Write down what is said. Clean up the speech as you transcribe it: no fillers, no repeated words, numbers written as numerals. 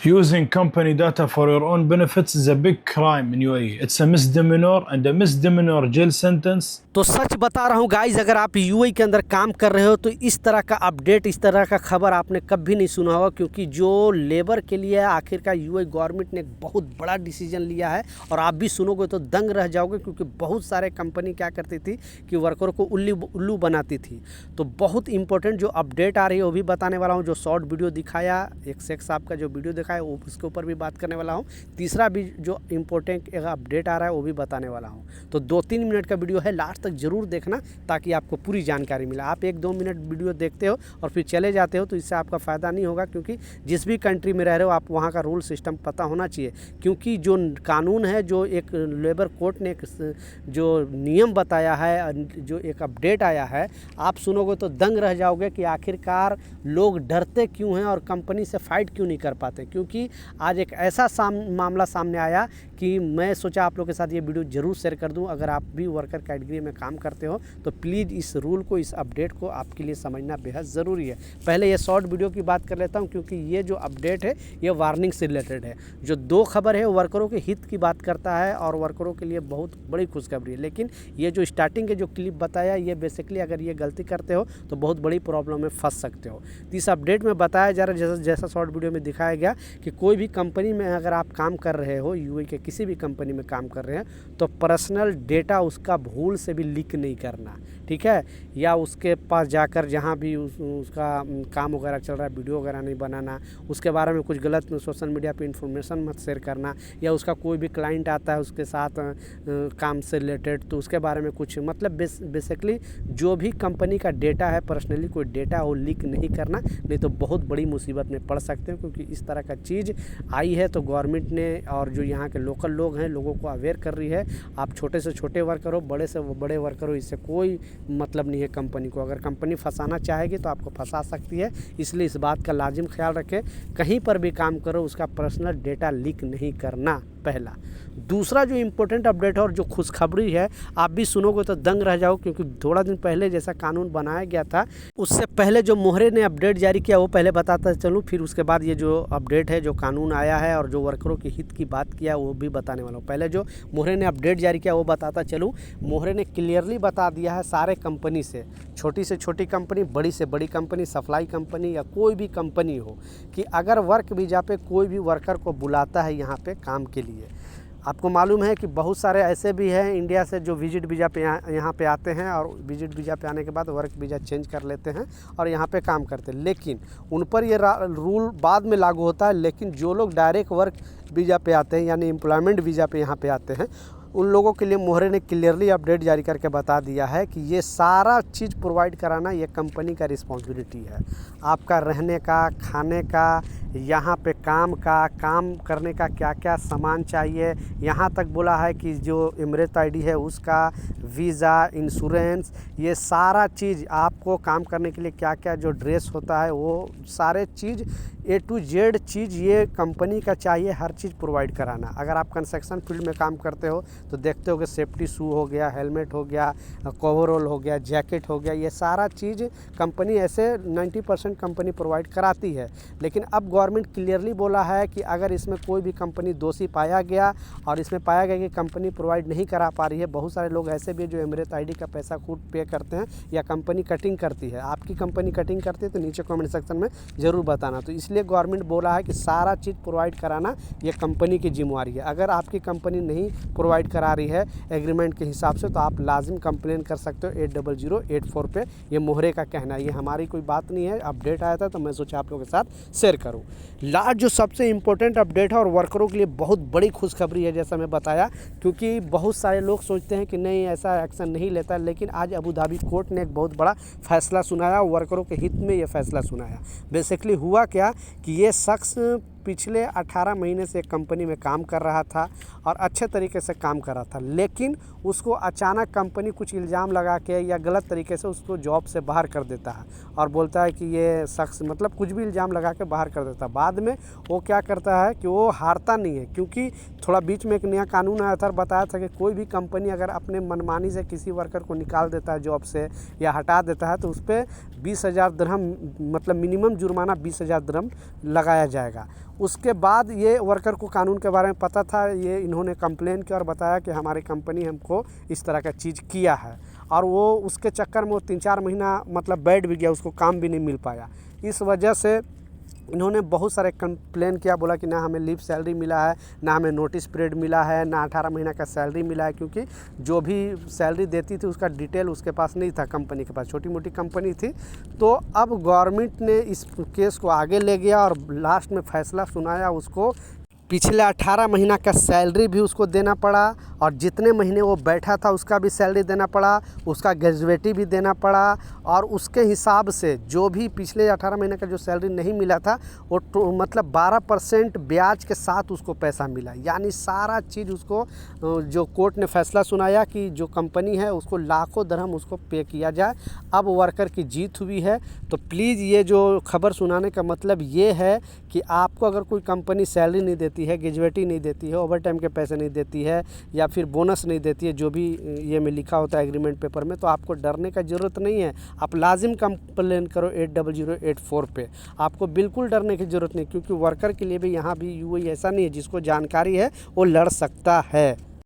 Using company data for your own benefits is a big crime in UAE. It's a misdemeanor and a misdemeanor jail sentence. तो सच बता रहा हूँ guys, अगर आप UAE के अंदर काम कर रहे हो तो इस तरह का अपडेट, इस तरह का खबर आपने कभी नहीं सुना होगा, क्योंकि जो लेबर के लिए आखिरकार यूएई गवर्नमेंट ने एक बहुत बड़ा डिसीजन लिया है और आप भी सुनोगे तो दंग रह जाओगे। क्योंकि बहुत सारे कंपनी क्या करती थी कि वर्करों को उल्लू बनाती थी। तो बहुत इंपॉर्टेंट जो अपडेट आ रही है वो भी बताने वाला हूँ। जो शॉर्ट वीडियो दिखाया, एक शेख साहब का जो वीडियो दिखाया वो उसके ऊपर भी बात करने वाला हूँ। तीसरा भी जो इम्पोर्टेंट एक अपडेट आ रहा है वो भी बताने वाला हूँ। तो 2-3 मिनट का वीडियो है, लास्ट तक जरूर देखना ताकि आपको पूरी जानकारी मिले। आप 1-2 मिनट वीडियो देखते हो और फिर चले जाते हो तो इससे आपका फ़ायदा नहीं होगा, क्योंकि जिस भी कंट्री में रह रहे हो आप वहाँ का रूल सिस्टम पता होना चाहिए। क्योंकि जो कानून है, जो एक लेबर कोर्ट ने जो नियम बताया है, जो एक अपडेट आया है, आप सुनोगे तो दंग रह जाओगे कि आखिरकार लोग डरते क्यों हैं और कंपनी से फाइट क्यों नहीं कर पाते। क्योंकि आज एक ऐसा मामला सामने आया कि मैं सोचा आप लोग के साथ ये वीडियो ज़रूर शेयर कर दूं। अगर आप भी वर्कर कैटेगरी में काम करते हो तो प्लीज़ इस रूल को, इस अपडेट को आपके लिए समझना बेहद ज़रूरी है। पहले ये शॉर्ट वीडियो की बात कर लेता हूं, क्योंकि ये जो अपडेट है ये वार्निंग से रिलेटेड है। जो 2 खबर है वर्करों के हित की बात करता है और वर्करों के लिए बहुत बड़ी खुशखबरी है। लेकिन ये जो स्टार्टिंग के जो क्लिप बताया, ये बेसिकली अगर ये गलती करते हो तो बहुत बड़ी प्रॉब्लम में फंस सकते हो। तो इस अपडेट में बताया जा रहा है, जैसा शॉर्ट वीडियो में दिखाया गया, कि कोई भी कंपनी में अगर आप काम कर रहे हो, यूएई के किसी भी कंपनी में काम कर रहे हैं, तो पर्सनल डेटा उसका भूल से भी लीक नहीं करना, ठीक है। या उसके पास जाकर जहाँ भी उसका काम वगैरह चल रहा है, वीडियो वगैरह नहीं बनाना, उसके बारे में कुछ गलत सोशल मीडिया पे इन्फॉर्मेशन मत शेयर करना। या उसका कोई भी क्लाइंट आता है उसके साथ काम से रिलेटेड, तो उसके बारे में कुछ मतलब बेसिकली जो भी कंपनी का डेटा है, पर्सनली कोई डेटा वो लीक नहीं करना, नहीं तो बहुत बड़ी मुसीबत में पड़ सकते हो। क्योंकि इस तरह का चीज़ आई है तो गवर्नमेंट ने और जो यहाँ के लोकल लोग हैं लोगों को अवेयर कर रही है। आप छोटे से छोटे वर्कर हो, बड़े से बड़े वर्कर हो, इससे कोई मतलब नहीं है कंपनी को। अगर कंपनी फंसाना चाहेगी तो आपको फंसा सकती है, इसलिए इस बात का लाजिम ख्याल रखें। कहीं पर भी काम करो उसका पर्सनल डेटा लीक नहीं करना, पहला। दूसरा जो इम्पोर्टेंट अपडेट है और जो खुशखबरी है, आप भी सुनोगे तो दंग रह जाओ। क्योंकि थोड़ा दिन पहले जैसा कानून बनाया गया था, उससे पहले जो मोहरे ने अपडेट जारी किया वो पहले बताता चलूँ, फिर उसके बाद ये जो अपडेट है, जो कानून आया है और जो वर्करों के हित की बात किया वो भी बताने वाला हूँ। पहले जो मोहरे ने अपडेट जारी किया वो बताता चलूँ। मोहरे ने क्लियरली बता दिया है सारे कंपनी से छोटी कंपनी, बड़ी से बड़ी कंपनी, सप्लाई कंपनी या कोई भी कंपनी हो, कि अगर वर्क वीज़ा पे कोई भी वर्कर को बुलाता है यहाँ पे काम के लिए, आपको मालूम है कि बहुत सारे ऐसे भी हैं इंडिया से जो विजिट वीज़ा पे यहाँ पे आते हैं और विजिट वीज़ा पे आने के बाद वर्क वीज़ा चेंज कर लेते हैं और यहाँ पे काम करते हैं। लेकिन उन पर ये रूल बाद में लागू होता है। लेकिन जो लोग डायरेक्ट वर्क वीज़ा पे आते हैं, यानी एम्प्लॉयमेंट वीज़ा पे यहाँ पे आते हैं, उन लोगों के लिए मोहरे ने क्लियरली अपडेट जारी करके बता दिया है कि ये सारा चीज़ प्रोवाइड कराना ये कंपनी का रिस्पॉन्सिबिलिटी है। आपका रहने का, खाने का, यहाँ पे काम करने का क्या क्या सामान चाहिए, यहाँ तक बोला है कि जो एमिरेट आईडी है उसका, वीज़ा, इंश्योरेंस, ये सारा चीज़ आपको काम करने के लिए क्या क्या जो ड्रेस होता है वो सारे चीज़ A to Z चीज़ ये कंपनी का चाहिए, हर चीज़ प्रोवाइड कराना। अगर आप कंस्ट्रक्शन फील्ड में काम करते हो तो देखते हो कि सेफ्टी शू हो गया, हेलमेट हो गया, कवरऑल हो गया, जैकेट हो गया, ये सारा चीज़ कंपनी ऐसे 90% कंपनी प्रोवाइड कराती है। लेकिन अब गवर्नमेंट क्लियरली बोला है कि अगर इसमें कोई भी कंपनी दोषी पाया गया और इसमें पाया गया कि कंपनी प्रोवाइड नहीं करा पा रही है, बहुत सारे लोग ऐसे भी जो एमिरेट आईडी का पैसा खुद पे करते हैं या कंपनी कटिंग करती है। आपकी कंपनी कटिंग करती है तो नीचे कमेंट सेक्शन में ज़रूर बताना। तो इसलिए गवर्नमेंट बोला है कि सारा चीज़ प्रोवाइड कराना ये कंपनी की जिम्मेवारी है। अगर आपकी कंपनी नहीं प्रोवाइड करा रही है एग्रीमेंट के हिसाब से तो आप लाजिम कंप्लेन कर सकते हो 80084 पे। ये मोहरे का कहना है, ये हमारी कोई बात नहीं है। अपडेट आया था तो मैं सोचा आप लोगों के साथ शेयर करूं। लास्ट जो सबसे इम्पोर्टेंट अपडेट है और वर्करों के लिए बहुत बड़ी खुशखबरी है, जैसा मैं बताया, क्योंकि बहुत सारे लोग सोचते हैं कि नहीं ऐसा एक्शन नहीं लेता, लेकिन आज अबू धाबी कोर्ट ने एक बहुत बड़ा फैसला सुनाया, वर्करों के हित में ये फैसला सुनाया। बेसिकली हुआ क्या कि ये शख्स पिछले 18 महीने से एक कंपनी में काम कर रहा था और अच्छे तरीके से काम कर रहा था, लेकिन उसको अचानक कंपनी कुछ इल्ज़ाम लगा के या गलत तरीके से उसको जॉब से बाहर कर देता है और बोलता है कि ये शख्स मतलब कुछ भी इल्ज़ाम लगा के बाहर कर देता है। बाद में वो क्या करता है कि वो हारता नहीं है, क्योंकि थोड़ा बीच में एक नया कानून आया था और बताया था कि कोई भी कंपनी अगर अपने मनमानी से किसी वर्कर को निकाल देता है जॉब से या हटा देता है तो उस पर 20,000 दिरहम मतलब मिनिमम जुर्माना 20,000 दिरहम लगाया जाएगा। उसके बाद ये वर्कर को कानून के बारे में पता था, ये इन्होंने कंप्लेन किया और बताया कि हमारी कंपनी हमको इस तरह का चीज़ किया है, और वो उसके चक्कर में वो 3-4 महीना मतलब बैठ भी गया, उसको काम भी नहीं मिल पाया। इस वजह से इन्होंने बहुत सारे कंप्लेन किया, बोला कि ना हमें लीव सैलरी मिला है, ना हमें नोटिस पीरियड मिला है, ना 18 महीना का सैलरी मिला है, क्योंकि जो भी सैलरी देती थी उसका डिटेल उसके पास नहीं था, कंपनी के पास छोटी मोटी कंपनी थी। तो अब गवर्नमेंट ने इस केस को आगे ले गया और लास्ट में फैसला सुनाया उसको, पिछले 18 महीना का सैलरी भी उसको देना पड़ा, और जितने महीने वो बैठा था उसका भी सैलरी देना पड़ा, उसका ग्रेजुएटी भी देना पड़ा, और उसके हिसाब से जो भी पिछले 18 महीने का जो सैलरी नहीं मिला था वो मतलब 12% ब्याज के साथ उसको पैसा मिला। यानी सारा चीज़ उसको जो कोर्ट ने फैसला सुनाया कि जो कंपनी है उसको लाखों दरहम उसको पे किया जाए। अब वर्कर की जीत हुई है। तो प्लीज़ ये जो खबर सुनाने का मतलब ये है कि आपको अगर कोई कंपनी सैलरी नहीं देती है, ग्रेजुएटी नहीं देती है, ओवर टाइम के पैसे नहीं देती है, या फिर बोनस नहीं देती है, जो भी ये में लिखा होता है एग्रीमेंट पेपर में, तो आपको डरने का ज़रूरत नहीं है। आप लाजिम कंप्लेन करो 80084 पे, आपको बिल्कुल डरने की ज़रूरत नहीं, क्योंकि वर्कर के लिए भी यहाँ भी यूएई ऐसा नहीं है, जिसको जानकारी है वो लड़ सकता है।